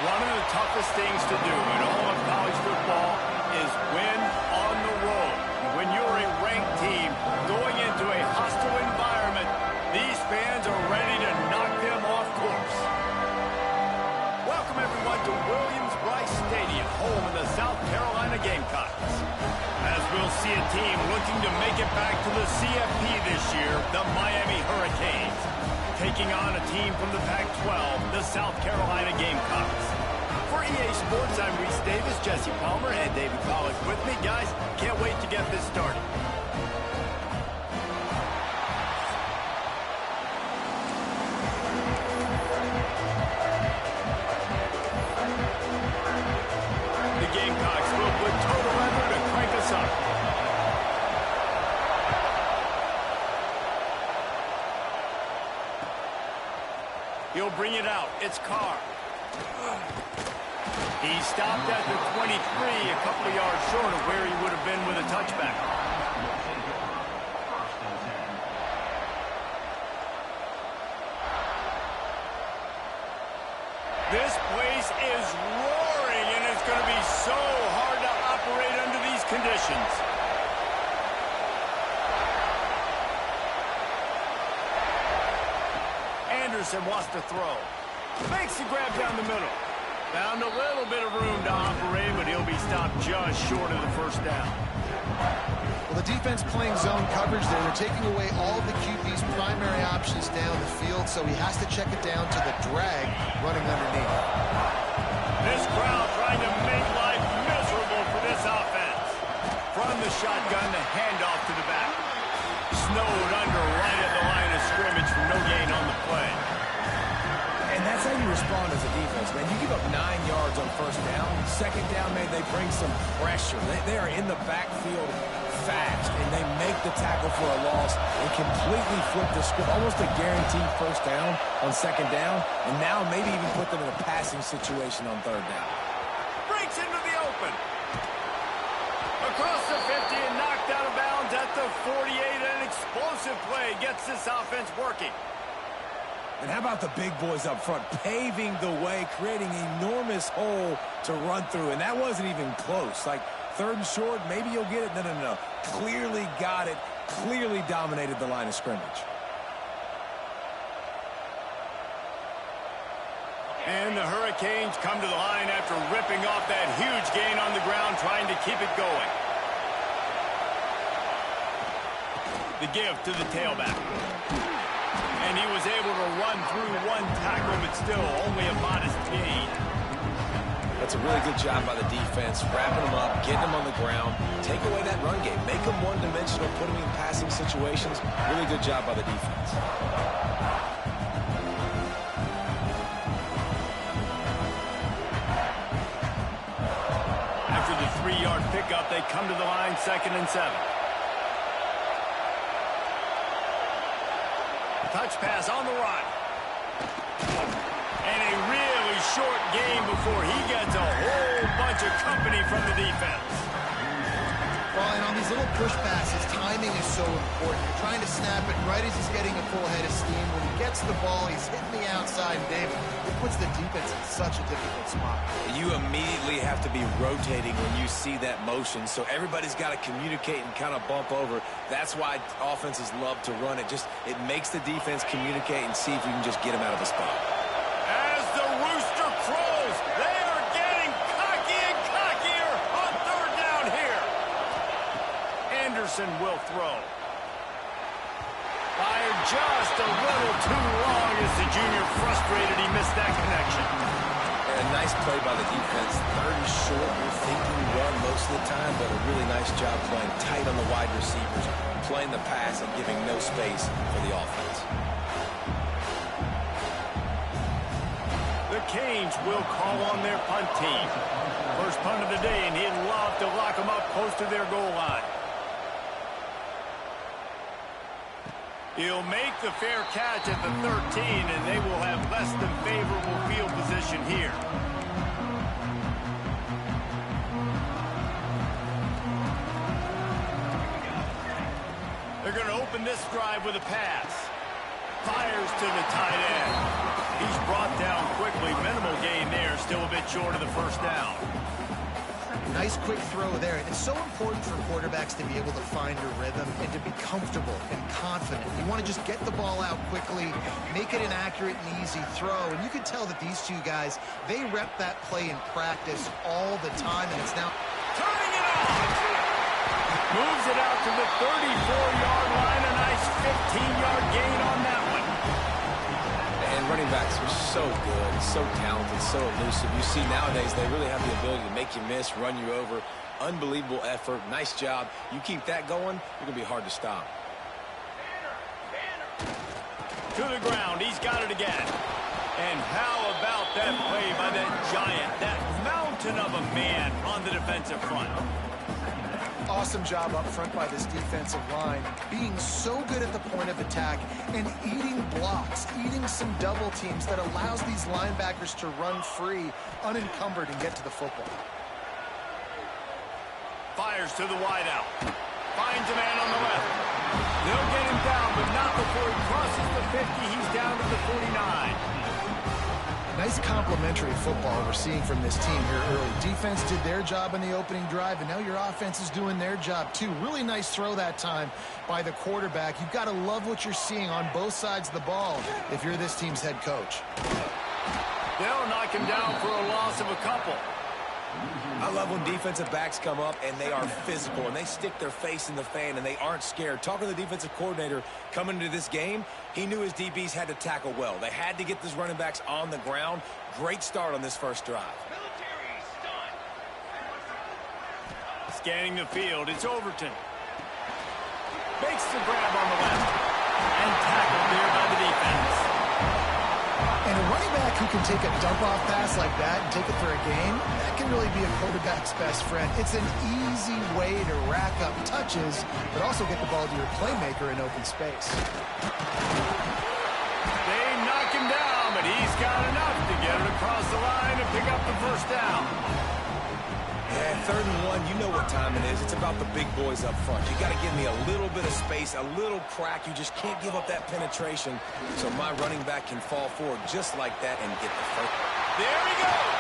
One of the toughest things to do in all of college football is win on the road. When you're a ranked team going into a hostile environment, these fans are ready to knock them off course. Welcome, everyone, to Williams-Brice Stadium, home of the South Carolina Gamecocks. As we'll see a team looking to make it back to the CFP this year, the Miami Hurricanes, taking on a team from the Pac-12, the South Carolina Gamecocks. For EA Sports, I'm Reese Davis, Jesse Palmer, and David Pollack with me. Guys, can't wait to get this started. The Gamecocks will put total effort to crank us up. He'll bring it out. It's Carr. He stopped at the 23, a couple of yards short of where he would have been with a touchback. This place is roaring, and it's going to be so hard to operate under these conditions. Anderson wants to throw. Makes the grab down the middle. Found a little bit of room to operate, but he'll be stopped just short of the first down. Well, the defense playing zone coverage there. They're taking away all of the QB's primary options down the field, so he has to check it down to the drag running underneath. This crowd trying to make life miserable for this offense. From the shotgun, the handoff to the back. Snowed under right at the line of scrimmage for no gain on the play. And that's how you respond as a defense, man. You give up 9 yards on first down. Second down, man, they bring some pressure. They are in the backfield fast, and they make the tackle for a loss and completely flip the script. Almost a guaranteed first down on second down, and now maybe even put them in a passing situation on third down. Breaks into the open. Across the 50 and knocked out of bounds at the 48. An explosive play gets this offense working. And how about the big boys up front, paving the way, creating an enormous hole to run through. And that wasn't even close. Like, third and short, maybe you'll get it. No. Clearly got it, clearly dominated the line of scrimmage. And the Hurricanes come to the line after ripping off that huge gain on the ground, trying to keep it going. The give to the tailback. And he was able to run through one tackle, but still only a modest gain. That's a really good job by the defense, wrapping them up, getting them on the ground, take away that run game, make them one-dimensional, put them in passing situations. Really good job by the defense. After the 3-yard pickup, they come to the line, 2nd and 7. Touch pass on the run. And a really short game before he gets a whole bunch of company from the defense. Well, and on these little push passes, timing is so important. You're trying to snap it right as he's getting a full head of steam. When he gets the ball, he's hitting the outside, and David, it puts the defense in such a difficult spot. You immediately have to be rotating when you see that motion, so everybody's got to communicate and kind of bump over. That's why offenses love to run it. It makes the defense communicate and see if you can just get them out of the spot. As the rooster crows, they are getting cocky and cockier on third down here. Anderson will throw. Fired just a little too long as the junior frustrated he missed that connection. And a nice play by the defense. Third and short, you're thinking run most of the time, but a really nice job playing tight on the wide receivers, playing the pass and giving no space for the offense. The Canes will call on their punt team. First punt of the day, and he'd love to lock them up close to their goal line. He'll make the fair catch at the 13, and they will have less than favorable field position here. They're going to open this drive with a pass. Fires to the tight end. He's brought down quickly. Minimal gain there. Still a bit short of the first down. Nice quick throw there. And it's so important for quarterbacks to be able to find a rhythm and to be comfortable and confident. You want to just get the ball out quickly, make it an accurate and easy throw. And you can tell that these two guys, they rep that play in practice all the time, and it's now turning it on. Moves it out to the 34-yard line. A nice 15-yard gain on that one. And running backs are so good, so talented, so elusive. You see nowadays they really have the ability to make you miss, run you over. Unbelievable effort. Nice job. You keep that going, you're going to be hard to stop. To the ground. He's got it again. And how about that play by that giant, that mountain of a man on the defensive front? Awesome job up front by this defensive line, being so good at the point of attack and eating blocks, eating some double teams that allows these linebackers to run free, unencumbered, and get to the football. Fires to the wideout. Finds a man on the left. They'll get him down, but not before he crosses the 50. He's down to the 49. Nice complimentary football we're seeing from this team here early. Defense did their job in the opening drive, and now your offense is doing their job too. Really nice throw that time by the quarterback. You've got to love what you're seeing on both sides of the ball if you're this team's head coach. They'll knock him down for a loss of a couple. I love when defensive backs come up and they are physical and they stick their face in the fan and they aren't scared. Talking to the defensive coordinator coming into this game, he knew his DBs had to tackle well. They had to get these running backs on the ground. Great start on this first drive. Scanning the field, it's Overton. Makes the grab on the left. And tackled there by the defense. And a running back who can take a dump-off pass like that and take it for a gain, that can really be a quarterback's best friend. It's an easy way to rack up touches, but also get the ball to your playmaker in open space. They knock him down, but he's got enough to get it across the line and pick up the first down. Yeah, 3rd and 1, you know what time it is. It's about the big boys up front. You got to give me a little bit of space, a little crack. You just can't give up that penetration so my running back can fall forward just like that and get the first. There he goes.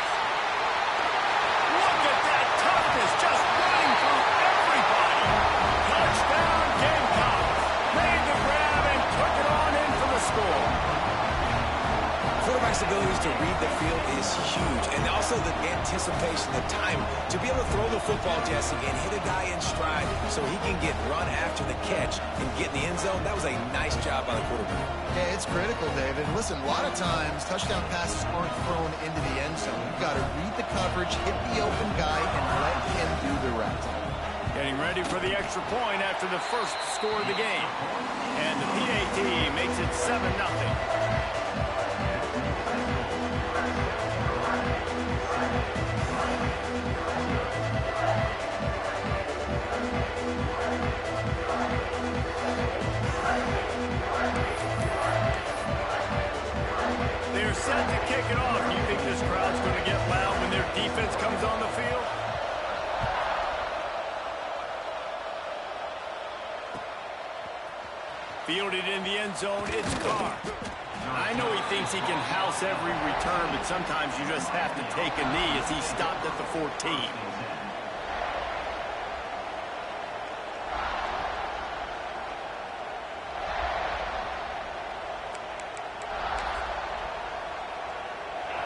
Look at that toughness, just running through everybody. Touchdown, Gamecocks. Made the grab and took it on in for the score. Quarterback's abilities to read the field is huge, and also the anticipation, the time to be able to throw the football, Jesse, and hit a guy in stride so he can get run after the catch and get in the end zone. That was a nice job by the quarterback. Yeah, it's critical, David. Listen, a lot of times touchdown passes aren't thrown into the end zone. You've got to read the coverage, hit the open guy, and let him do the rest. Getting ready for the extra point after the first score of the game. And the PAT makes it 7-0. They're set to kick it off. Do you think this crowd's going to get loud when their defense comes on the field? Fielded in the end zone, it's Carr. I know he thinks he can house every return, but sometimes you just have to take a knee as he stopped at the 14.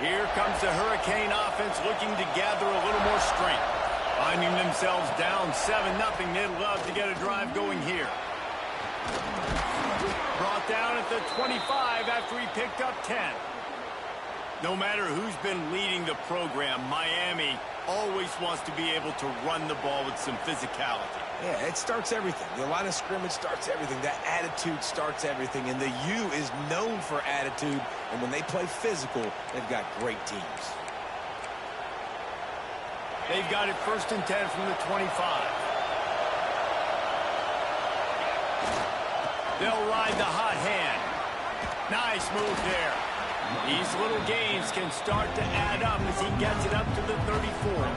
Here comes the Hurricane offense looking to gather a little more strength. Finding themselves down 7-0, they'd love to get a drive going here. Brought down at the 25 after he picked up 10. No matter who's been leading the program, Miami always wants to be able to run the ball with some physicality. Yeah, it starts everything. The line of scrimmage starts everything. That attitude starts everything. And the U is known for attitude. And when they play physical, they've got great teams. They've got it 1st and 10 from the 25. They'll ride the hot hand. Nice move there. These little gains can start to add up as he gets it up to the 34.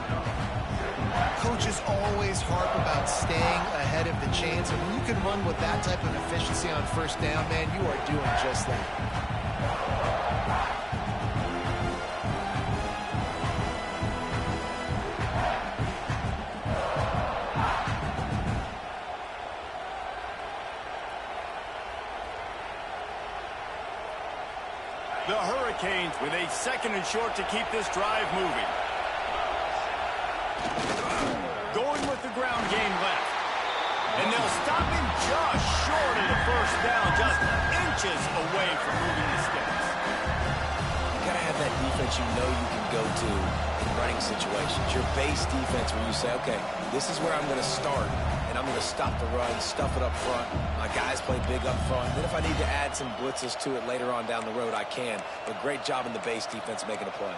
Coaches always harp about staying ahead of the chains, and when you can run with that type of efficiency on 1st down, man, you are doing just that. Hurricanes with a 2nd and short to keep this drive moving. Going with the ground game left. And they'll stop him just short of the first down, just inches away from moving the sticks. You got to have that defense you know you can go to in running situations. Your base defense where you say, okay, this is where I'm going to start, and I'm going to stop the run, stuff it up front. My guys play big up front. Then if I need to add some blitzes to it later on down the road, I can. But great job in the base defense making a play.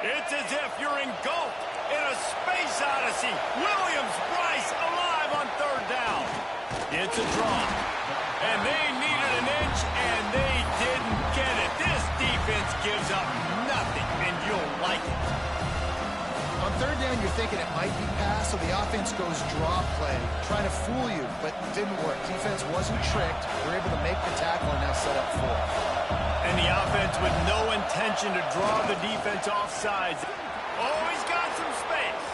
It's as if you're engulfed in a space odyssey. Williams-Brice alive on 3rd down. It's a draw. And they needed an inch, and they didn't get it. This defense gives up nothing, and you'll like it. On 3rd down, you're thinking it might be pass, so the offense goes draw play, trying to fool you, but it didn't work. Defense wasn't tricked. We're able to make the tackle and now set up 4. And the offense with no intention to draw the defense off sides. Oh, he's got some space.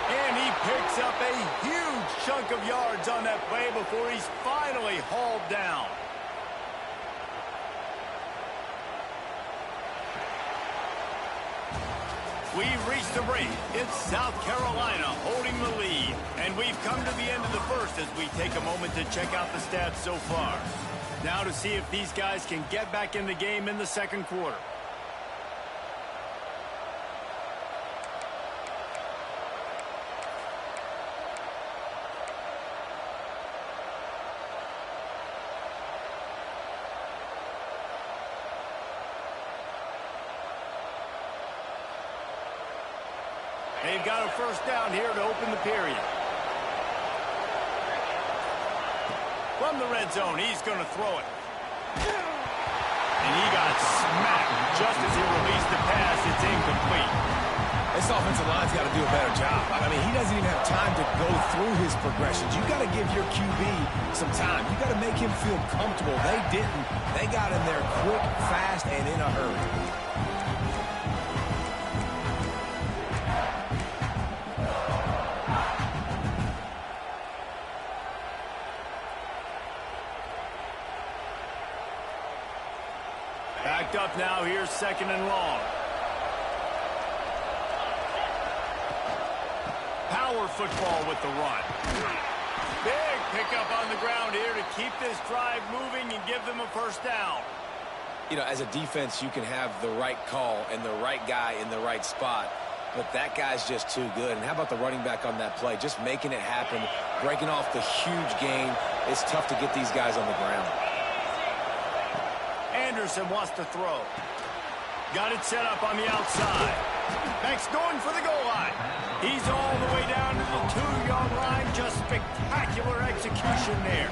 And he picks up a huge chunk of yards on that play before he's finally hauled down. We've reached the break. It's South Carolina holding the lead. And we've come to the end of the first as we take a moment to check out the stats so far. Now to see if these guys can get back in the game in the 2nd quarter. They've got a 1st down here to open the period. From the red zone, he's going to throw it. And he got smacked just as he released the pass. It's incomplete. This offensive line's got to do a better job. I mean, he doesn't even have time to go through his progressions. You got to give your QB some time. You got to make him feel comfortable. They didn't. They got in there quick, fast, and in a hurry. Backed up now, here's 2nd and long. Power football with the run. Big pickup on the ground here to keep this drive moving and give them a 1st down. You know, as a defense, you can have the right call and the right guy in the right spot, but that guy's just too good. And how about the running back on that play? Just making it happen, breaking off the huge gain. It's tough to get these guys on the ground. Anderson wants to throw. Got it set up on the outside. Banks going for the goal line. He's all the way down to the 2-yard line. Just spectacular execution there.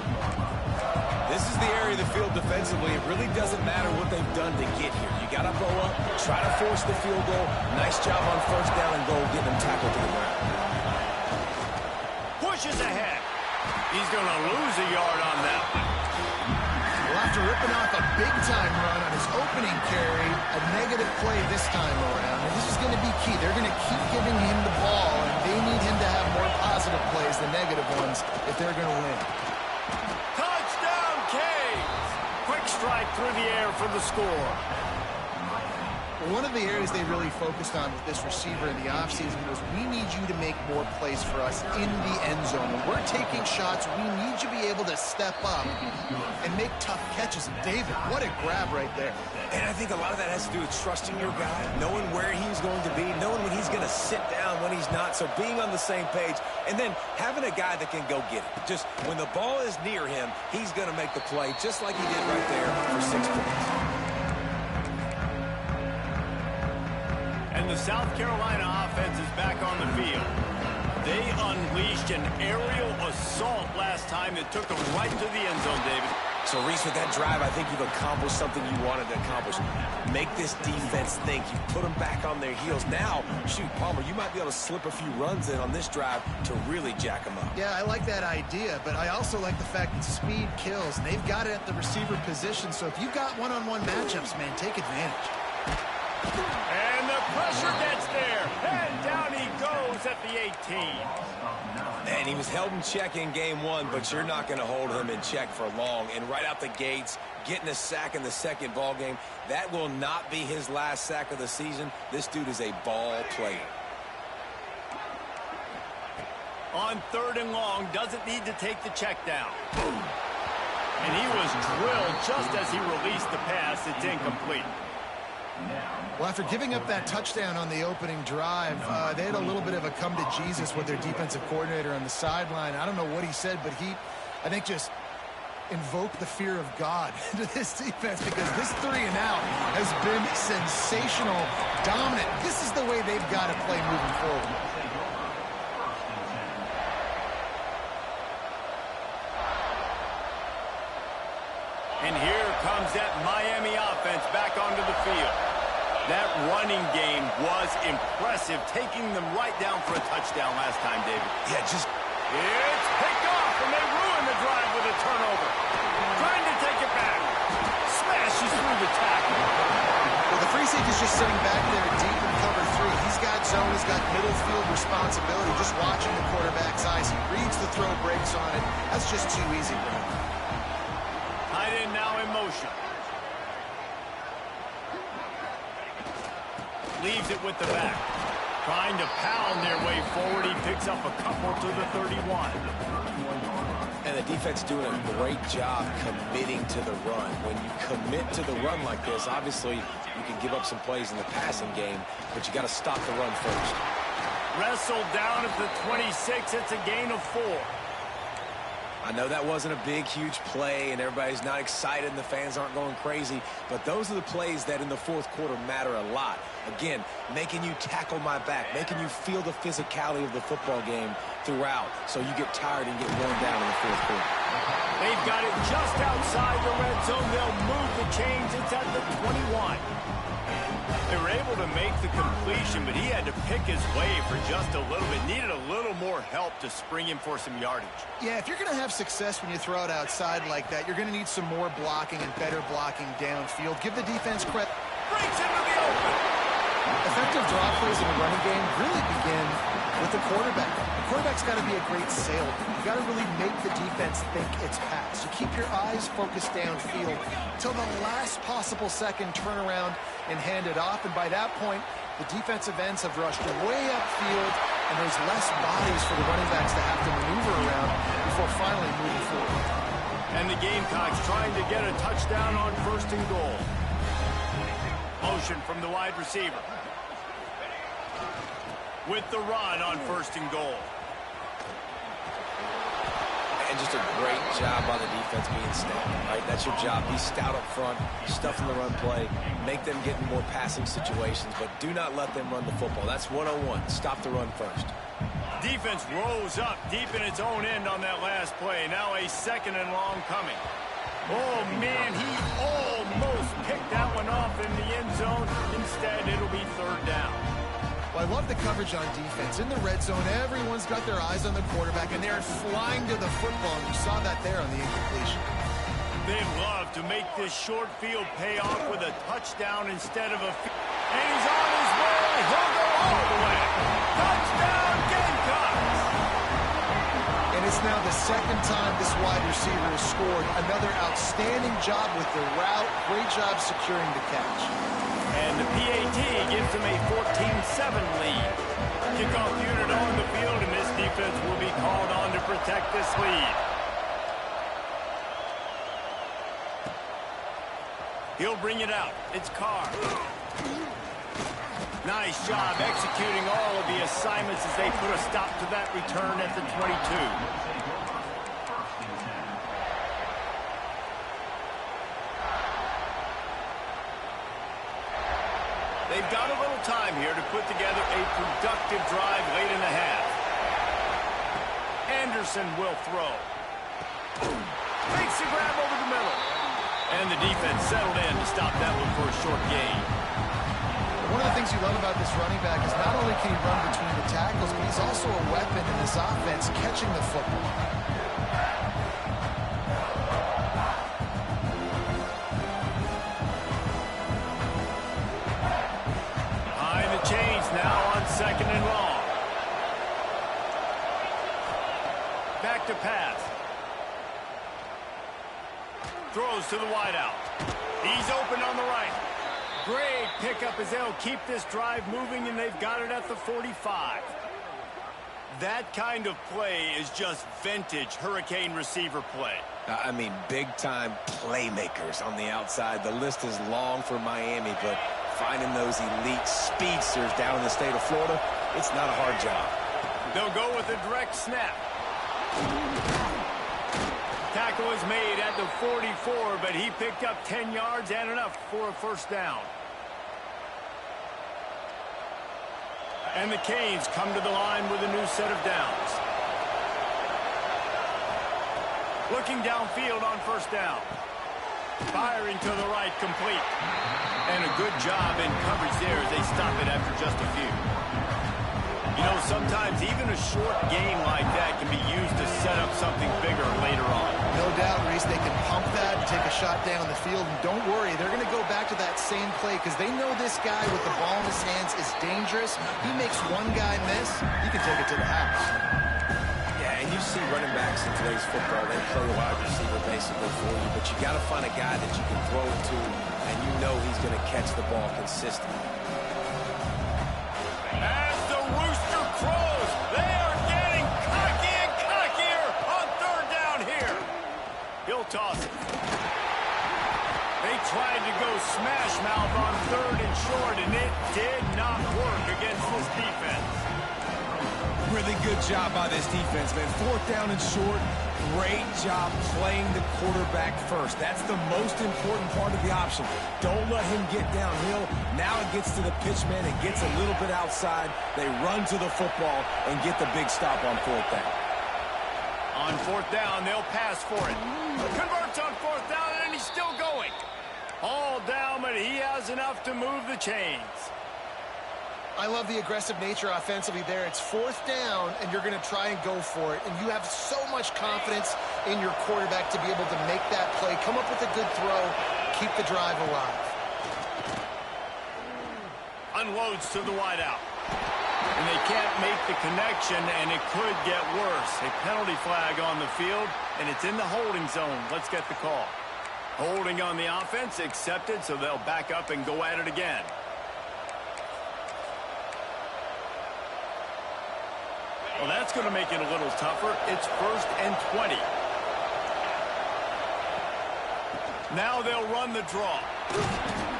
This is the area of the field defensively. It really doesn't matter what they've done to get here. You got to go up, try to force the field goal. Nice job on 1st down and goal, getting them tackled to the ground. Pushes ahead. He's going to lose a yard on that one. Well, after ripping off a big-time run on his opening carry, a negative play this time around. And this is going to be key. They're going to keep giving him the ball, and they need him to have more positive plays than negative ones if they're going to win. Touchdown, Canes! Quick strike through the air for the score. One of the areas they really focused on with this receiver in the offseason was we need you to make more plays for us in the end zone. When we're taking shots, we need you to be able to step up and make tough catches. And David, what a grab right there. And I think a lot of that has to do with trusting your guy, knowing where he's going to be, knowing when he's going to sit down, when he's not. So being on the same page, and then having a guy that can go get it. Just when the ball is near him, he's going to make the play just like he did right there for 6 points. And the South Carolina offense is back on the field. They unleashed an aerial assault last time that took them right to the end zone, David. So, Reese, with that drive, I think you've accomplished something you wanted to accomplish. Make this defense think. You put them back on their heels. Now, shoot, Palmer, you might be able to slip a few runs in on this drive to really jack them up. Yeah, I like that idea, but I also like the fact that speed kills. And they've got it at the receiver position, so if you've got one-on-one matchups, man, take advantage. And the pressure gets there. And down he goes at the 18. And he was held in check in game one, but you're not going to hold him in check for long. And right out the gates, getting a sack in the second ball game, that will not be his last sack of the season. This dude is a ball player. On 3rd and long, doesn't need to take the check down. And he was drilled just as he released the pass. It's incomplete. Well, after giving up that touchdown on the opening drive, they had a little bit of a come to Jesus with their defensive coordinator on the sideline. I don't know what he said, but he, I think, just invoked the fear of God into this defense, because this 3 and out has been sensational, dominant. This is the way they've got to play moving forward. And here comes that Miami offense back onto the field. That running game was impressive, taking them right down for a touchdown last time, David. Yeah, just... It's picked off, and they ruin the drive with a turnover. Trying to take it back. Smashes through the tackle. Well, the free safety's just sitting back there deep in cover 3. He's got zone, he's got middle field responsibility, just watching the quarterback's eyes. He reads the throw, breaks on it. That's just too easy for him. Tight end now in motion. Leaves it with the back. Trying to pound their way forward. He picks up a couple to the 31. And the defense doing a great job committing to the run. When you commit to the run like this, obviously you can give up some plays in the passing game, but you got to stop the run first. Wrestled down at the 26. It's a gain of 4. I know that wasn't a big, huge play, and everybody's not excited, and the fans aren't going crazy, but those are the plays that in the fourth quarter matter a lot. Again, making you tackle my back, making you feel the physicality of the football game throughout, so you get tired and get worn down in the fourth quarter. They've got it just outside the red zone. They'll move the chains. It's at the 21. They were able to make the completion, but he had to pick his way for just a little bit. Needed a little more help to spring him for some yardage. Yeah, if you're going to have success when you throw it outside like that, you're going to need some more blocking and better blocking downfield. Give the defense credit. Breaks into the open. Effective draw plays in a running game really begin with the quarterback. The quarterback's got to be a great salesman. You got to really make the defense think it's pass. You keep your eyes focused downfield till the last possible second, turn around and hand it off. And by that point, the defensive ends have rushed way upfield, and there's less bodies for the running backs to have to maneuver around before finally moving forward. And the Gamecocks trying to get a touchdown on 1st and goal. Motion from the wide receiver. With the run on 1st and goal. And just a great job by the defense being stout, right? That's your job. Be stout up front, stuff in the run play, make them get in more passing situations, but do not let them run the football. That's 101. Stop the run first. Defense rose up deep in its own end on that last play. Now a 2nd and long coming. Oh, man, he almost picked that one off in the end zone. Instead, it'll be 3rd down. Well, I love the coverage on defense. In the red zone, everyone's got their eyes on the quarterback, and they're flying to the football. And you saw that there on the incompletion. They'd love to make this short field pay off with a touchdown instead of a... And he's on his way. He'll go all the way. Touchdown, Gamecocks! And it's now the 2nd time this wide receiver has scored. Another outstanding job with the route. Great job securing the catch. And the PAT gives him a 14-7 lead. Kickoff unit on the field, and this defense will be called on to protect this lead. He'll bring it out. It's Carr. Nice job executing all of the assignments as they put a stop to that return at the 22. They've got a little time here to put together a productive drive late in the half. Anderson will throw. Makes the grab over the middle. And the defense settled in to stop that one for a short gain. One of the things you love about this running back is not only can he run between the tackles, but he's also a weapon in this offense catching the football. Behind the chains now on 2nd and long. Back to pass. Throws to the wideout. He's open on the right. Great pickup as they'll keep this drive moving, and they've got it at the 45. That kind of play is just vintage Hurricane receiver play. I mean, big-time playmakers on the outside. The list is long for Miami, but finding those elite speedsters down in the state of Florida, it's not a hard job. They'll go with a direct snap. Tackle is made at the 44, but he picked up 10 yards and enough for a first down. And the Canes come to the line with a new set of downs. Looking downfield on first down. Firing to the right, complete. And a good job in coverage there as they stop it after just a few. You know, sometimes even a short gain like that can be used to set up something bigger later on. No doubt, Reese, they can pump that and take a shot down the field. And don't worry, they're going to go back to that same play because they know this guy with the ball in his hands is dangerous. He makes one guy miss, he can take it to the house. Yeah, and you see running backs in today's football, they play a wide receiver basically for you, but you got to find a guy that you can throw it to, and you know he's going to catch the ball consistently. As the rooster crows, they are getting cocky and cockier on 3rd down here. He'll toss it. They tried to go smash mouth on 3rd and short, and it did not work against this defense. Really good job by this defense, man. 4th down and short. Great job playing the quarterback first. That's the most important part of the option. Don't let him get downhill. Now it gets to the pitch man. It gets a little bit outside. They run to the football and get the big stop on 4th down. On 4th down, they'll pass for it. Converts on 4th down, and he's still going. All down, but he has enough to move the chains. I love the aggressive nature offensively there. It's 4th down, and you're going to try and go for it. And you have so much confidence in your quarterback to be able to make that play, come up with a good throw, keep the drive alive. Unloads to the wideout. And they can't make the connection, and it could get worse. A penalty flag on the field, and it's in the holding zone. Let's get the call. Holding on the offense, accepted, so they'll back up and go at it again. Well, that's going to make it a little tougher. It's 1st and 20. Now they'll run the draw.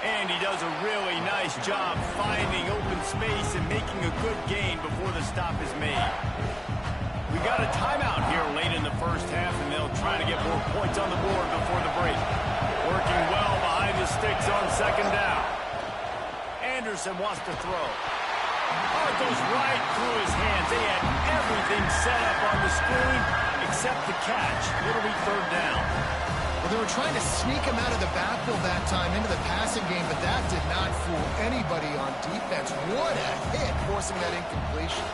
And he does a really nice job finding open space and making a good gain before the stop is made. We got a timeout here late in the first half, and they'll try to get more points on the board before the break. Working well behind the sticks on 2nd down. Anderson wants to throw. Oh, it goes right through his hands. They had everything set up on the screen except the catch. It'll be 3rd down. Well, they were trying to sneak him out of the backfield that time into the passing game, but that did not fool anybody on defense. What a hit, forcing that incompletion.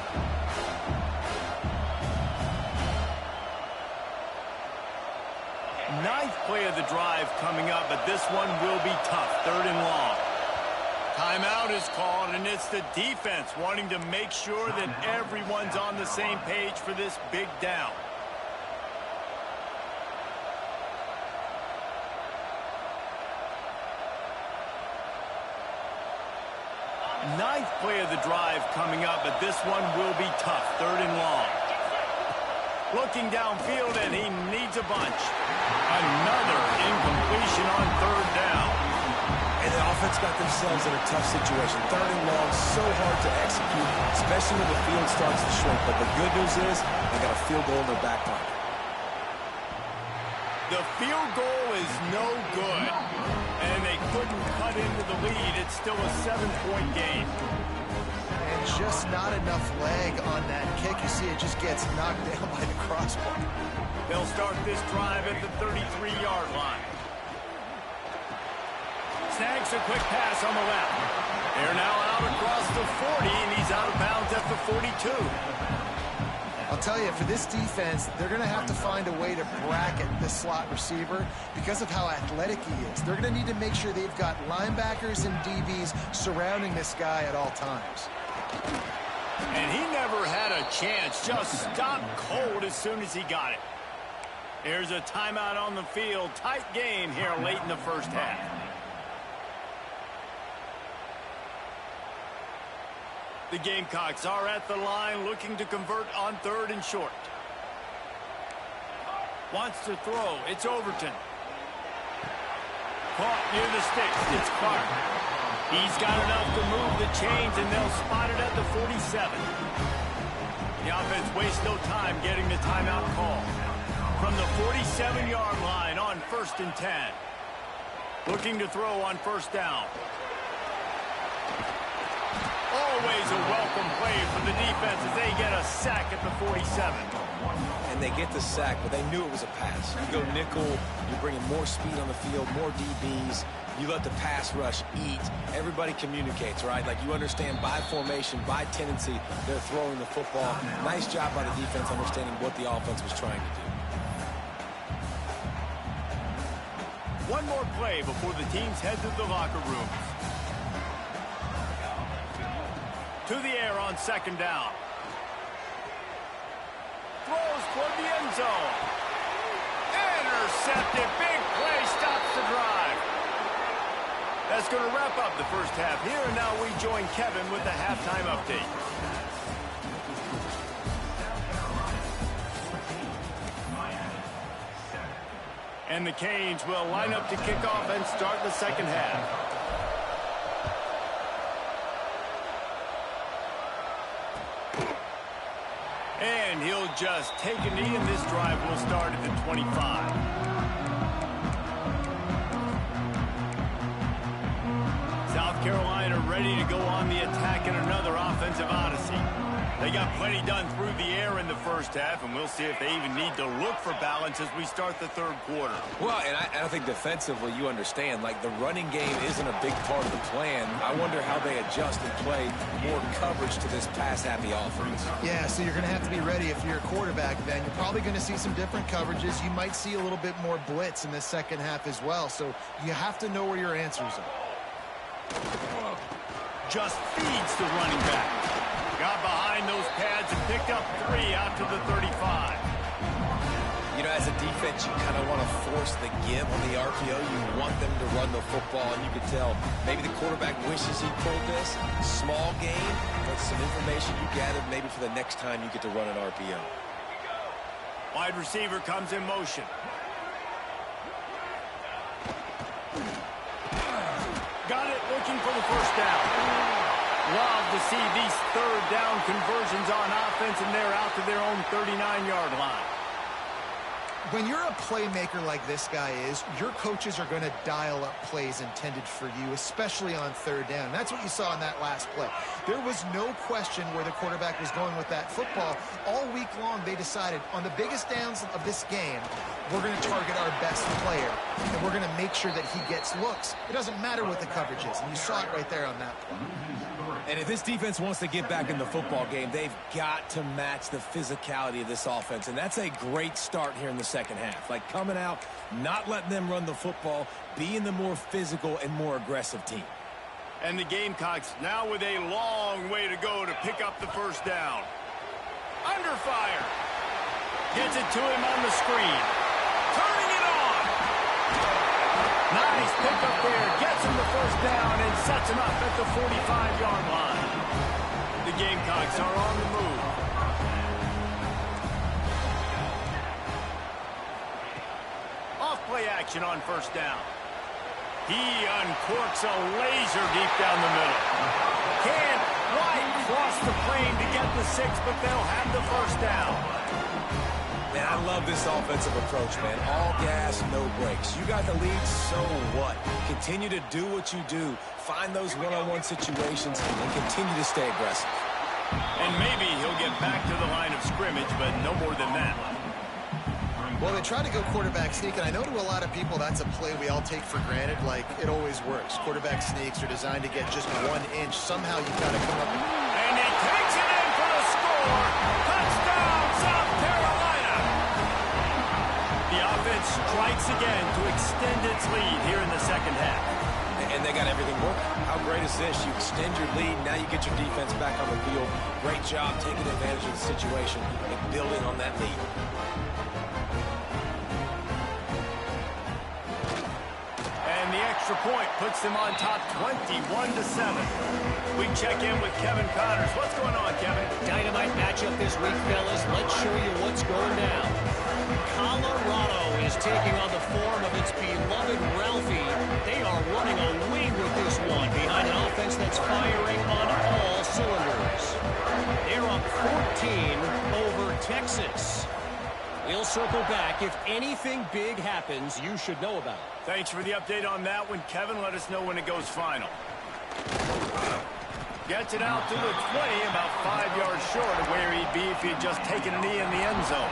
Ninth play of the drive coming up, but this one will be tough. 3rd and long. Timeout is called, and it's the defense wanting to make sure that everyone's on the same page for this big down. Ninth play of the drive coming up, but this one will be tough. 3rd and long. Looking downfield, and he needs a bunch. Another incompletion on 3rd down. And the offense got themselves in a tough situation. 3rd and long, so hard to execute, especially when the field starts to shrink. But the good news is they got a field goal in their back pocket. The field goal is no good, and they couldn't cut into the lead. It's still a 7-point game. And just not enough leg on that kick. You see it just gets knocked down by the crossbar. They'll start this drive at the 33-yard line. Snags a quick pass on the left. They're now out across the 40, and he's out of bounds at the 42. I'll tell you, for this defense, they're going to have to find a way to bracket this slot receiver because of how athletic he is. They're going to need to make sure they've got linebackers and DBs surrounding this guy at all times. And he never had a chance. Just stopped cold as soon as he got it. There's a timeout on the field. Tight game here late in the first half. The Gamecocks are at the line looking to convert on 3rd and short. Wants to throw. It's Overton. Caught near the sticks. It's Clark. He's got enough to move the chains, and they'll spot it at the 47. The offense wastes no time getting the timeout call. From the 47-yard line on 1st and 10. Looking to throw on 1st down. Always a welcome play for the defense as they get a sack at the 47. And they get the sack, but they knew it was a pass. You go nickel, you're bringing more speed on the field, more DBs. You let the pass rush eat. Everybody communicates, right? Like you understand by formation, by tendency, they're throwing the football. Nice job by the defense understanding what the offense was trying to do. One more play before the teams head to the locker rooms. To the air on 2nd down. Throws toward the end zone. Intercepted. Big play stops the drive. That's going to wrap up the first half here. And now we join Kevin with the halftime update. And the Canes will line up to kick off and start the second half. And he'll just take a knee, and this drive will start at the 25. South Carolina ready to go on the attack in another offensive odyssey. They got plenty done through the air in the first half, and we'll see if they even need to look for balance as we start the 3rd quarter. Well, and I think defensively, you understand, like the running game isn't a big part of the plan. I wonder how they adjust and play more coverage to this pass-happy offense. Yeah, so you're going to have to be ready if you're a quarterback then. You're probably going to see some different coverages. You might see a little bit more blitz in the second half as well, so you have to know where your answers are. Just feeds the running back. Got behind those pads and picked up 3 out to the 35. You know, as a defense, you kind of want to force the give on the RPO. You want them to run the football, and you can tell maybe the quarterback wishes he pulled this. Small game, but some information you gathered maybe for the next time you get to run an RPO. Wide receiver comes in motion. Got it, looking for the 1st down. Love to see these 3rd down conversions on offense, and they're out to their own 39-yard line. When you're a playmaker like this guy is, your coaches are going to dial up plays intended for you, especially on 3rd down. That's what you saw in that last play. There was no question where the quarterback was going with that football. All week long, they decided on the biggest downs of this game, we're going to target our best player, and we're going to make sure that he gets looks. It doesn't matter what the coverage is, and you saw it right there on that play. And if this defense wants to get back in the football game, they've got to match the physicality of this offense. And that's a great start here in the second half. Like coming out, not letting them run the football, being the more physical and more aggressive team. And the Gamecocks now with a long way to go to pick up the 1st down. Under fire. Gets it to him on the screen. Turning it on. Nice pick up there. Gets him the 1st down and sets him up at the 45-yard line. The Gamecocks are on the move. Off play action on 1st down. He uncorks a laser deep down the middle. Can't quite cross the plane to get the 6, but they'll have the 1st down. Man, I love this offensive approach, man. All gas, no brakes. You got the lead, so what? Continue to do what you do. Find those one-on-one situations and continue to stay aggressive. And maybe he'll get back to the line of scrimmage, but no more than that. Well, they try to go quarterback sneak, and I know to a lot of people that's a play we all take for granted, like it always works. Quarterback sneaks are designed to get just 1 inch. Somehow you've got to come up. And he takes it in for the score. Touchdown, South Carolina. The offense strikes again to extend its lead here in the second half. And they got everything working. How great is this? You extend your lead, now you get your defense back on the field. Great job taking advantage of the situation and building on that lead. And the extra point puts them on top 21-7. We check in with Kevin Connors. What's going on, Kevin? Dynamite matchup this week, fellas. Let's show you what's going down. Colorado is taking on the form of its beloved Ralphie. They are running away with this one behind an offense that's firing on all cylinders. They're up 14 over Texas. We'll circle back. If anything big happens, you should know about it. Thanks for the update on that one, Kevin. Let us know when it goes final. Gets it out to the 20, about 5 yards short of where he'd be if he'd just taken a knee in the end zone.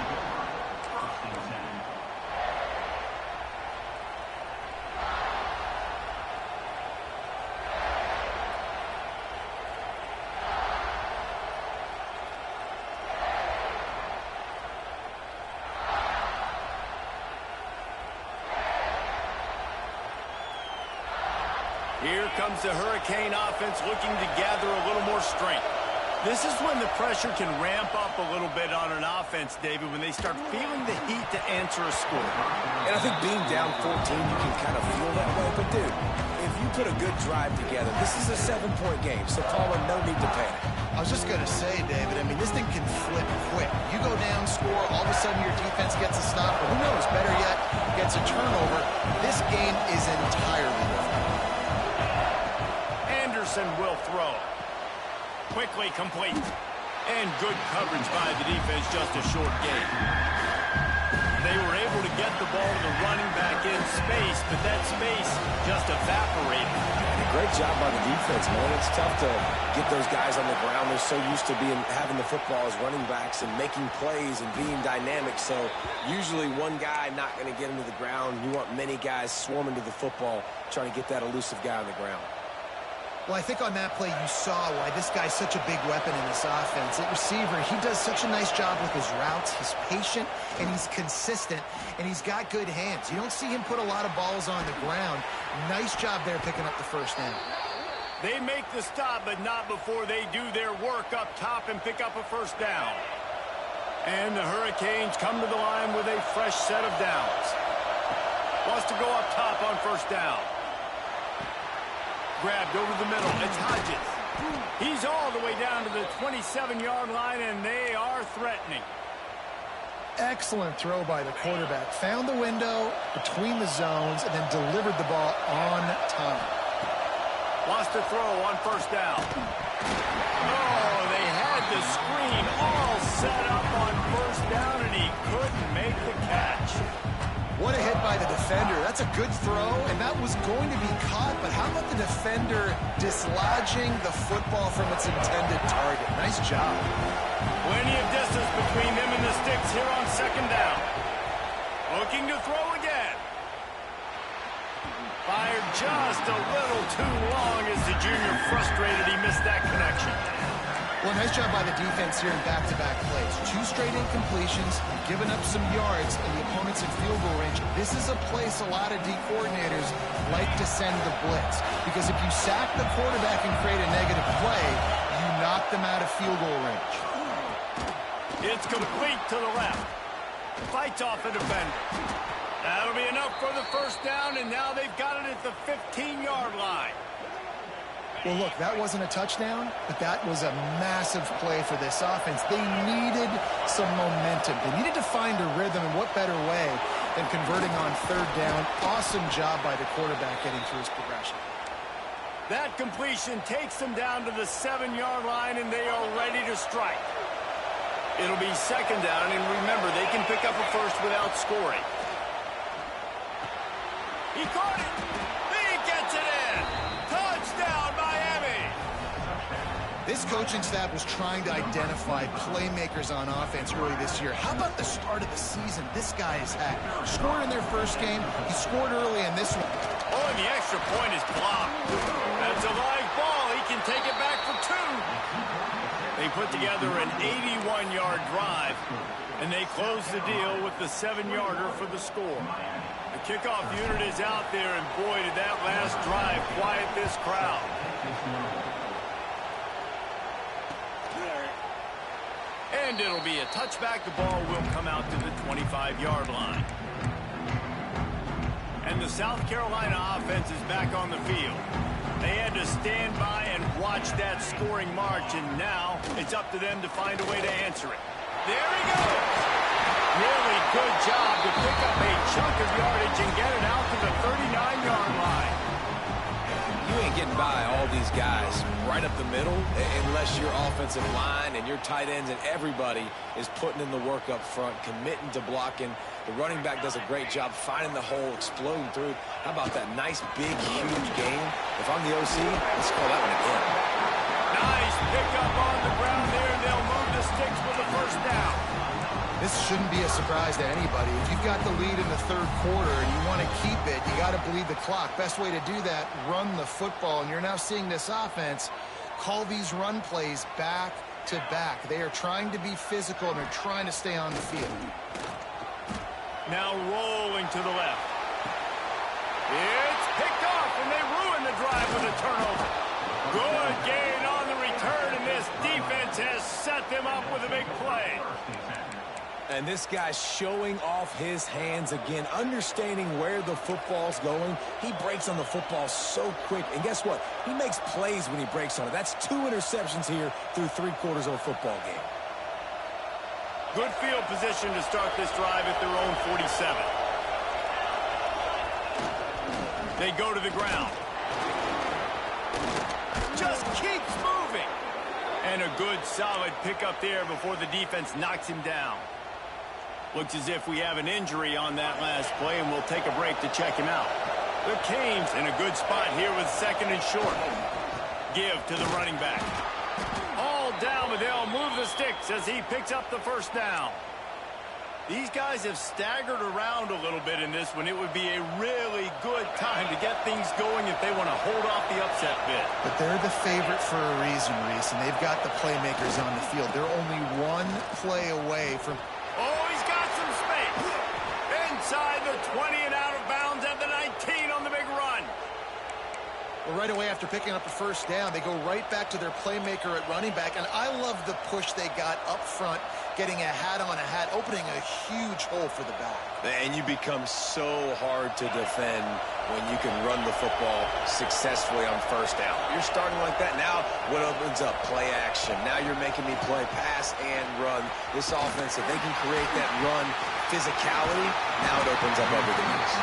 Here comes the Hurricane offense looking to gather a little more strength. This is when the pressure can ramp up a little bit on an offense, David, when they start feeling the heat to answer a score. And I think being down 14, you can kind of feel that way. But, dude, if you put a good drive together, this is a 7-point game, so Paula, no need to panic. I was just going to say, David, I mean, this thing can flip quick. You go down, score, all of a sudden your defense gets a stop, or who knows, better yet, gets a turnover. This game is entirely different. Anderson will throw. Quickly complete. And good coverage by the defense, just a short gain. They were able to get the ball to the running back in space, but that space just evaporated. Great job by the defense, man. It's tough to get those guys on the ground. They're so used to having the football as running backs and making plays and being dynamic. So usually one guy not going to get him to the ground. You want many guys swarming to the football, trying to get that elusive guy on the ground. Well, I think on that play you saw why this guy's such a big weapon in this offense. At receiver, he does such a nice job with his routes. He's patient, and he's consistent, and he's got good hands. You don't see him put a lot of balls on the ground. Nice job there picking up the first down. They make the stop, but not before they do their work up top and pick up a first down. And the Hurricanes come to the line with a fresh set of downs. Wants to go up top on first down. Grabbed over the middle. It's Hodges. He's all the way down to the 27-yard line, and they are threatening. Excellent throw by the quarterback. Found the window between the zones and then delivered the ball on time. Lost the throw on first down. Oh, they had the screen all set up on first down, and he couldn't make the catch. What a hit by the defender. That's a good throw, and that was going to be caught, but how about the defender dislodging the football from its intended target? Nice job. Plenty of distance between them and the sticks here on second down. Looking to throw again. Fired just a little too long as the junior frustrated he missed that connection. Well, nice job by the defense here in back-to-back plays. 2 straight incompletions, giving up some yards, and the opponent's in field goal range. This is a place a lot of D coordinators like to send the blitz, because if you sack the quarterback and create a negative play, you knock them out of field goal range. It's complete to the left. Fights off the defender. That'll be enough for the first down, and now they've got it at the 15-yard line. Well, look, that wasn't a touchdown, but that was a massive play for this offense. They needed some momentum. They needed to find a rhythm, and what better way than converting on third down. Awesome job by the quarterback getting through his progression. That completion takes them down to the 7-yard line, and they are ready to strike. It'll be second down, and remember, they can pick up a first without scoring. He caught it. He gets it in. Touchdown, Miami. This coaching staff was trying to identify playmakers on offense early this year. How about the start of the season this guy has had? Scored in their first game. He scored early in this one. Oh, and the extra point is blocked. That's a live ball. He can take it back for 2. They put together an 81-yard drive, and they close the deal with the 7-yarder for the score. The kickoff unit is out there, and boy, did that last drive quiet this crowd. And it'll be a touchback. The ball will come out to the 25-yard line. And the South Carolina offense is back on the field. They had to stand by and watch that scoring march, and now it's up to them to find a way to answer it. There he goes! Really good job to pick up a chunk of yardage and get it out to the 39-yard line. You ain't getting by all these guys right up the middle unless your offensive line and your tight ends and everybody is putting in the work up front, committing to blocking. The running back does a great job finding the hole, exploding through. How about that nice, big, huge game? If I'm the OC, let's call that one again. Nice pickup on the ground there, and they'll move the sticks for the first down. This shouldn't be a surprise to anybody. If you've got the lead in the third quarter and you want to keep it, you got to bleed the clock. Best way to do that, run the football. And you're now seeing this offense call these run plays back to back. They are trying to be physical, and they're trying to stay on the field. Now rolling to the left. It's picked off, and they ruin the drive with a turnover. Good gain on the return, and this defense has set them up with a big play. And this guy's showing off his hands again, understanding where the football's going. He breaks on the football so quick. And guess what? He makes plays when he breaks on it. That's 2 interceptions here through 3 quarters of a football game. Good field position to start this drive at their own 47. They go to the ground. Just keeps moving. And a good, solid pickup there before the defense knocks him down. Looks as if we have an injury on that last play, and we'll take a break to check him out. The Canes in a good spot here with 2nd and short. Give to the running back. All down, but they'll move the sticks as he picks up the first down. These guys have staggered around a little bit in this one. It would be a really good time to get things going if they want to hold off the upset bid. But they're the favorite for a reason, Reese, and they've got the playmakers on the field. They're only 1 play away from... Oh, he's got some space. Inside the 20 and out of bounds at the 19 on the big run. Well, right away after picking up the first down, they go right back to their playmaker at running back. And I love the push they got up front, getting a hat on a hat, opening a huge hole for the back. And you become so hard to defend when you can run the football successfully on first down. You're starting like that. Now what opens up? Play action. Now you're making me play pass and run. This offense, if they can create that run physicality, now it opens up everything else.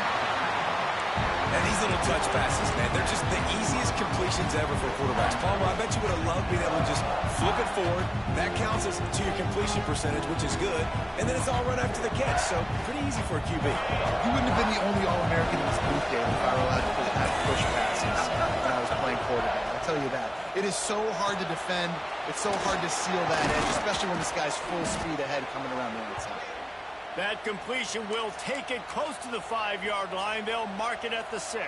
And these little touch passes, man, they're just the easiest completions ever for quarterbacks. Palmer, I bet you would have loved being able to just flip it forward. That counts as to your completion percentage, which is good. And then it's all run after the catch, so pretty easy for a QB. You wouldn't have been the only All-American in this booth game if I were allowed to have push passes when I was playing quarterback. I'll tell you that. It is so hard to defend. It's so hard to seal that edge, especially when this guy's full speed ahead coming around the outside. That completion will take it close to the 5-yard line. They'll mark it at the 6.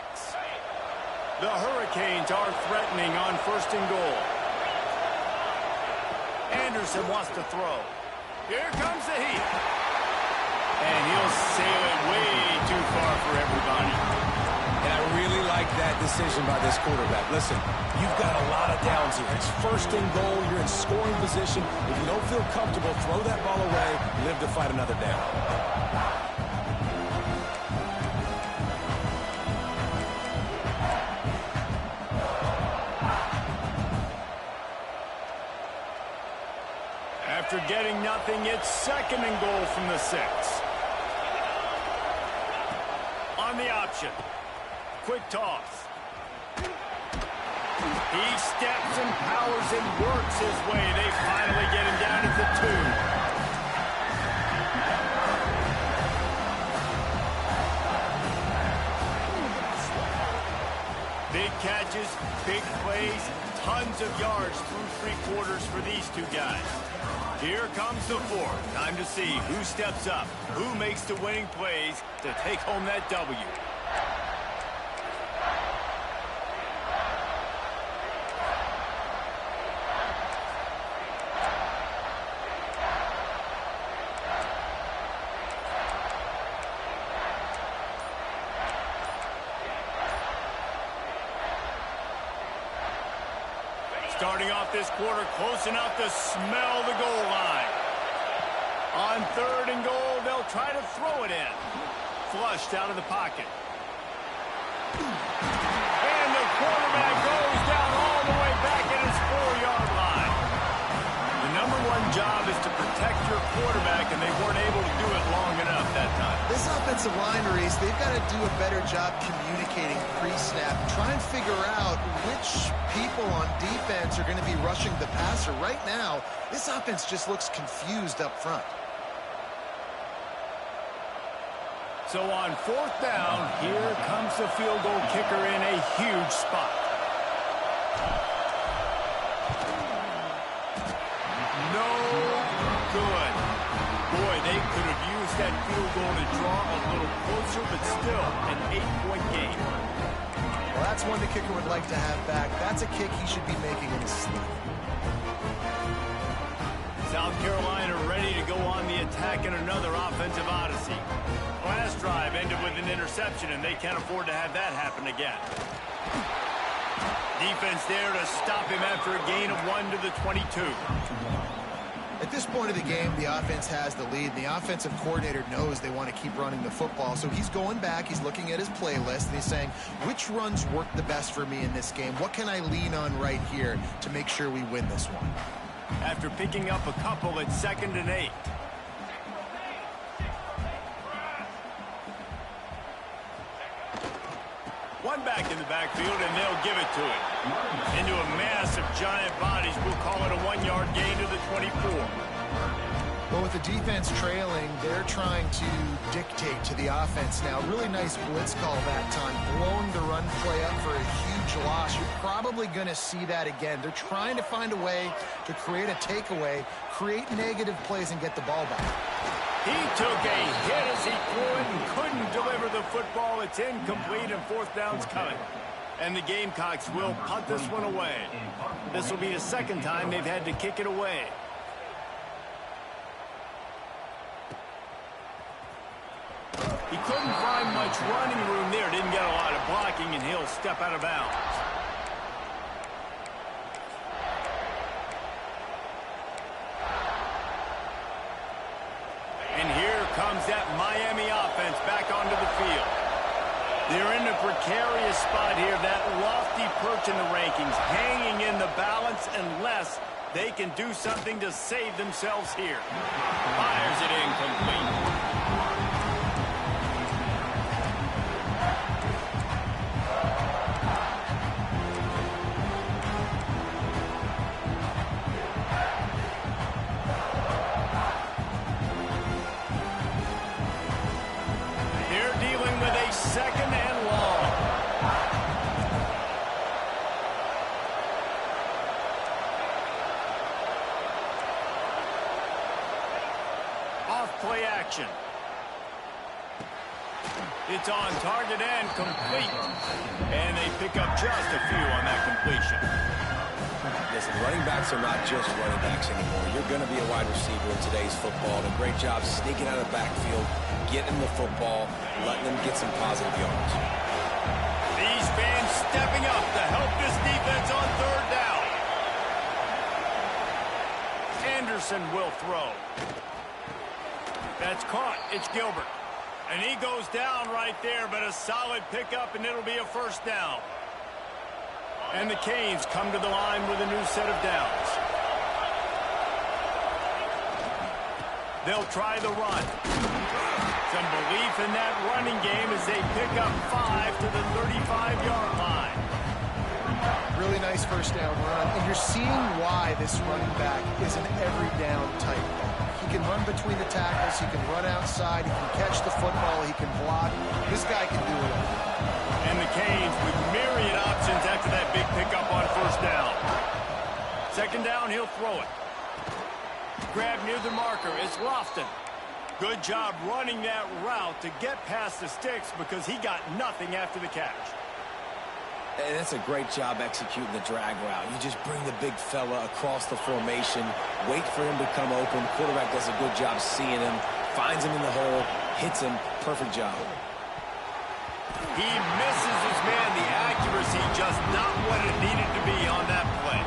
The Hurricanes are threatening on 1st and goal. Anderson wants to throw. Here comes the heat. And he'll sail it way too far for everybody. And I really like that decision by this quarterback. Listen, you've got a lot of downs here. It's 1st and goal. You're in scoring position. If you don't feel comfortable, throw that ball away. Live to fight another down. After getting nothing, it's 2nd and goal from the 6. On the option. Quick toss. He steps and powers and works his way. They finally get him down at the 2. Big catches, big plays, tons of yards through 3 quarters for these two guys. Here comes the fourth. Time to see who steps up, who makes the winning plays to take home that W. Starting off this quarter close enough to smell the goal line. On 3rd and goal, they'll try to throw it in. Flushed out of the pocket. And the quarterback goes down all the way back at his 4-yard line. The #1 job is to protect your quarterback, and they weren't able to do it long enough that time. This offensive line, Reese, they've got to do a better job communicating pre-snap. Try and figure out which people on defense are going to be rushing the passer. Right now, this offense just looks confused up front. So on 4th down, here comes the field goal kicker in a huge spot. No good. Boy, they could have used that field goal to draw a little closer, but still an 8-point game. Well, that's one the kicker would like to have back. That's a kick he should be making in his sleep. South Carolina ready to go on the attack in another offensive odyssey. Last drive ended with an interception, and they can't afford to have that happen again. Defense there to stop him after a gain of 1 to the 22. At this point of the game, the offense has the lead. The offensive coordinator knows they want to keep running the football, so he's going back, he's looking at his playlist, and he's saying, which runs work the best for me in this game? What can I lean on right here to make sure we win this one? After picking up a couple at 2nd and 8. One back in the backfield, and they'll give it to it. Into a mass of giant bodies. We'll call it a 1-yard gain to the 24. Well, with the defense trailing, they're trying to dictate to the offense now. Really nice blitz call that time, blowing the run play up for a huge loss. You're probably going to see that again. They're trying to find a way to create a takeaway, create negative plays, and get the ball back. He took a hit as he threw it and couldn't deliver the football. It's incomplete, and 4th down's coming. And the Gamecocks will punt this one away. This will be the 2nd time they've had to kick it away. He couldn't find much running room there. Didn't get a lot of blocking, and he'll step out of bounds. And here comes that Miami offense back onto the field. They're in a precarious spot here, that lofty perch in the rankings, hanging in the balance unless they can do something to save themselves here. Fires it incomplete. Second and long. Off play action. It's on target and complete. And they pick up just a few on that completion. Listen, running backs are not just running backs anymore. You're going to be a wide receiver in today's football. And a great job sneaking out of the backfield, getting the football, letting them get some positive yards. These fans stepping up to help this defense on 3rd down. Anderson will throw. That's caught. It's Gilbert. And he goes down right there, but a solid pickup, and it'll be a 1st down. And the Canes come to the line with a new set of downs. They'll try the run. Some belief in that running game as they pick up 5 to the 35-yard line. Really nice 1st down run, and you're seeing why this running back is an every down type back. He can run between the tackles, he can run outside, he can catch the football, he can block. This guy can do it all. And the Canes with myriad options after that big pickup on 1st down. Second down, he'll throw it. Grab near the marker. It's Lofton. Good job running that route to get past the sticks because he got nothing after the catch. And that's a great job executing the drag route. You just bring the big fella across the formation, wait for him to come open. Quarterback does a good job seeing him, finds him in the hole, hits him. Perfect job. He misses his man. The accuracy just not what it needed to be on that play.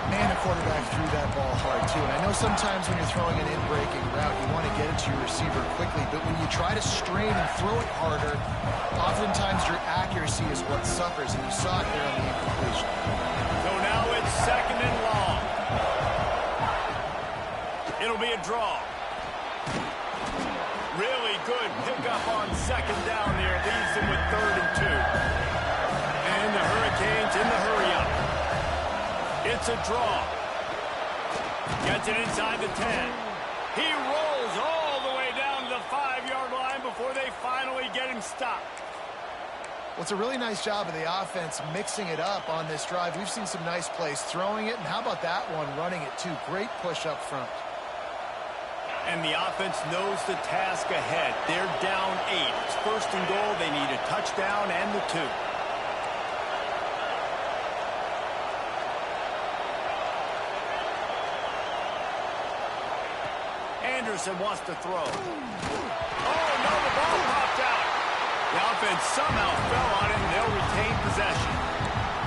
Man, the quarterback threw that ball hard, too. And I know sometimes when you're throwing an in-breaking route, you want to get it to your receiver quickly. But when you try to strain and throw it harder, oftentimes your accuracy is what suffers. And you saw it there on the incompletion. So now it's second and long. It'll be a draw. Really good pickup on second down there. Leaves them with 3rd and 2. And the Hurricanes in the hurry-up. It's a draw. Gets it inside the 10. He rolls all the way down to the 5-yard line before they finally get him stopped. Well, it's a really nice job of the offense mixing it up on this drive. We've seen some nice plays throwing it, and how about that one running it too? Great push up front. And the offense knows the task ahead. They're down 8. It's 1st and goal. They need a touchdown and the 2. Anderson wants to throw. Oh, no, the ball popped out. The offense somehow fell on it, and they'll retain possession.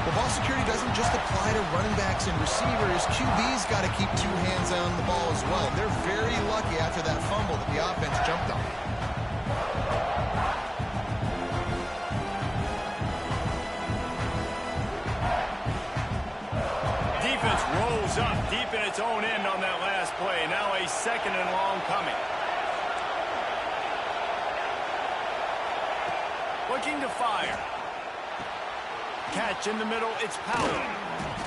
The ball security doesn't just apply to running backs and receivers. QB's got to keep 2 hands on the ball as well. They're very lucky after that fumble that the offense jumped on. Defense rolls up deep in its own end on that last play. Now a second and long coming. Looking to fire. Catch in the middle, it's Powell.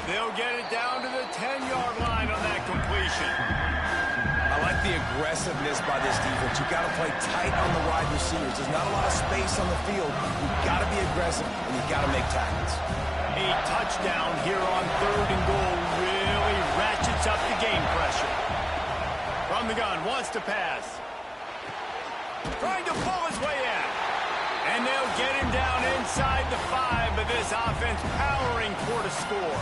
They'll get it down to the 10-yard line on that completion. I like the aggressiveness by this defense. You've got to play tight on the wide receivers. There's not a lot of space on the field. You've got to be aggressive, and you've got to make tackles. A touchdown here on 3rd and goal really ratchets up the game pressure. From the gun, wants to pass. Trying to pull his way in. And they'll get him down inside the 5, but this offense powering toward a score.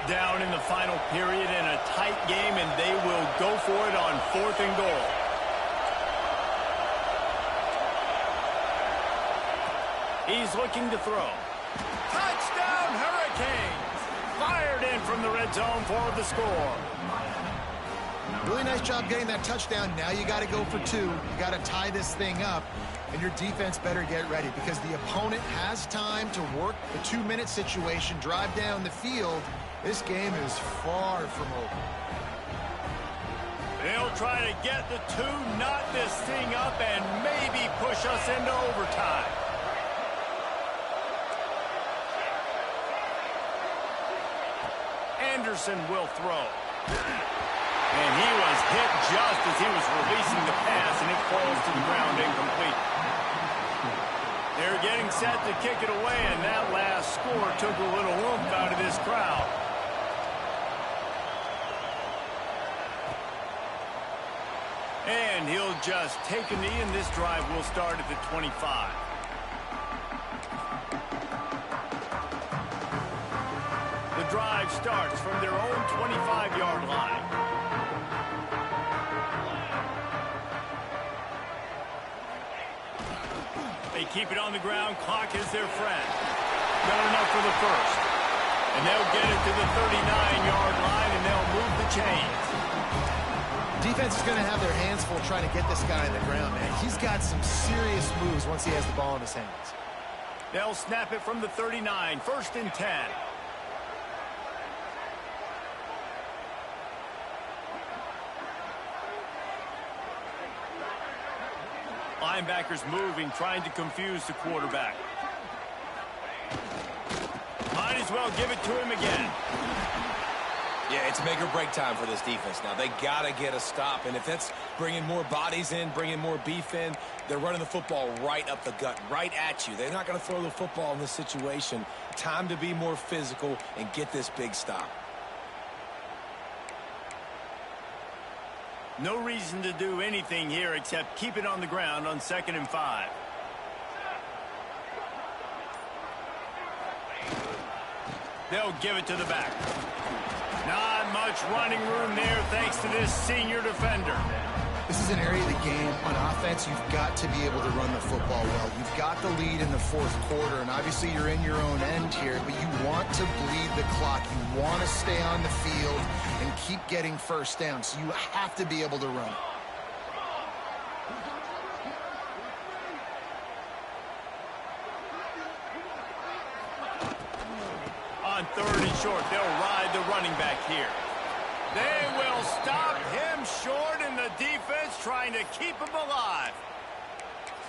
Down in the final period in a tight game, and they will go for it on 4th and goal. He's looking to throw. Touchdown, Hurricanes! Fired in from the red zone for the score. Really nice job getting that touchdown. Now you got to go for 2. You got to tie this thing up, and your defense better get ready because the opponent has time to work the 2-minute situation, drive down the field. This game is far from over. They'll try to get the 2, knot this thing up, and maybe push us into overtime. Anderson will throw. And he was hit just as he was releasing the pass, and it falls to the ground incomplete. They're getting set to kick it away, and that last score took a little oomph out of this crowd. And he'll just take a knee, and this drive will start at the 25. The drive starts from their own 25-yard line. They keep it on the ground. Clock is their friend. Got enough for the first. And they'll get it to the 39-yard line, and they'll move the chains. Defense is going to have their hands full trying to get this guy on the ground, man. He's got some serious moves once he has the ball in his hands. They'll snap it from the 39. 1st and 10. Linebackers moving, trying to confuse the quarterback. Might as well give it to him again. Yeah, it's make or break time for this defense now. They got to get a stop, and if that's bringing more bodies in, bringing more beef in, they're running the football right up the gut, right at you. They're not going to throw the football in this situation. Time to be more physical and get this big stop. No reason to do anything here except keep it on the ground on 2nd and 5. They'll give it to the back. Not much running room there thanks to this senior defender. This is an area of the game. On offense, you've got to be able to run the football well. You've got the lead in the 4th quarter, and obviously you're in your own end here, but you want to bleed the clock. You want to stay on the field and keep getting first down, so you have to be able to run. On 3rd and short, they'll ride the running back here. They will stop him short, and the defense trying to keep him alive.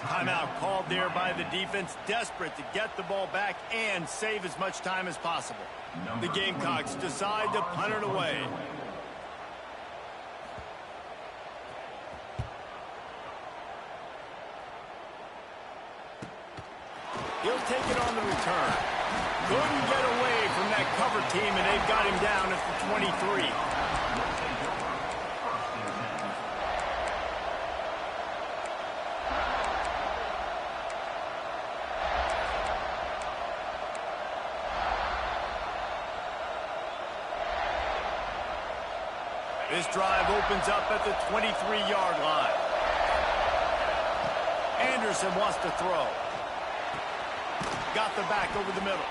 Timeout called there by the defense, desperate to get the ball back and save as much time as possible. The Gamecocks decide to punt it away. He'll take it on the return. Couldn't get away from that cover team, and they've got him down at the 23. This drive opens up at the 23-yard line. Anderson wants to throw. Got the back over the middle.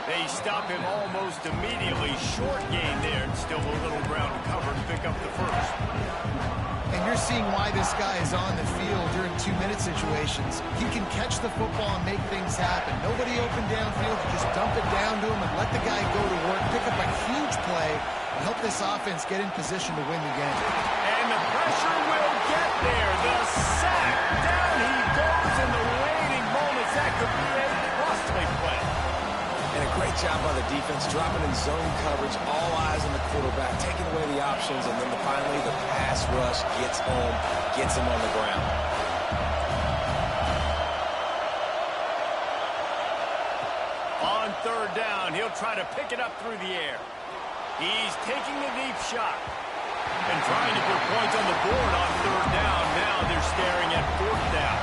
They stop him almost immediately. Short gain there, and still a little ground to cover to pick up the first. And you're seeing why this guy is on the field during 2-minute situations. He can catch the football and make things happen. Nobody open downfield. You just dump it down to him and let the guy go to work, pick up a huge play, and help this offense get in position to win the game. And the pressure will get there. The sack. Down he goes in the waning moments. That could be a costly play. And a great job by the defense, dropping in zone coverage, all eyes on the quarterback, taking away the options, and then finally the pass rush gets home, gets him on the ground. On 3rd down, he'll try to pick it up through the air. He's taking a deep shot and trying to put points on the board on 3rd down. Now they're staring at 4th down.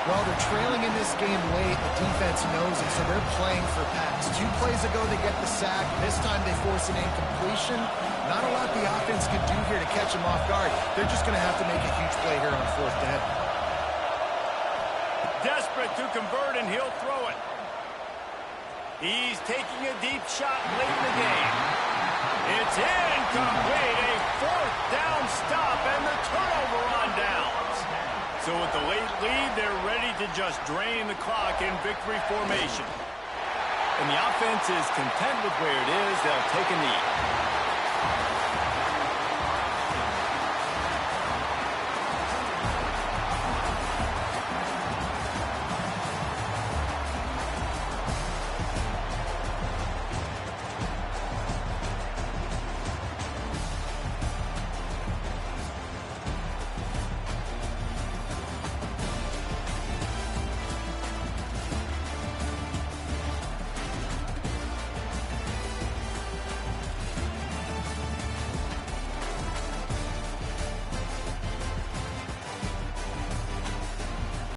Well, they're trailing in this game late. The defense knows it, so they're playing for pass. 2 plays ago, they get the sack. This time, they force an incompletion. Not a lot the offense can do here to catch them off guard. They're just going to have to make a huge play here on 4th down. Desperate to convert, and he'll throw it. He's taking a deep shot late in the game. It's incomplete. A 4th down stop, and the turnover on downs. So with the late lead, they're ready to just drain the clock in victory formation. And the offense is content with where it is. They'll take a knee.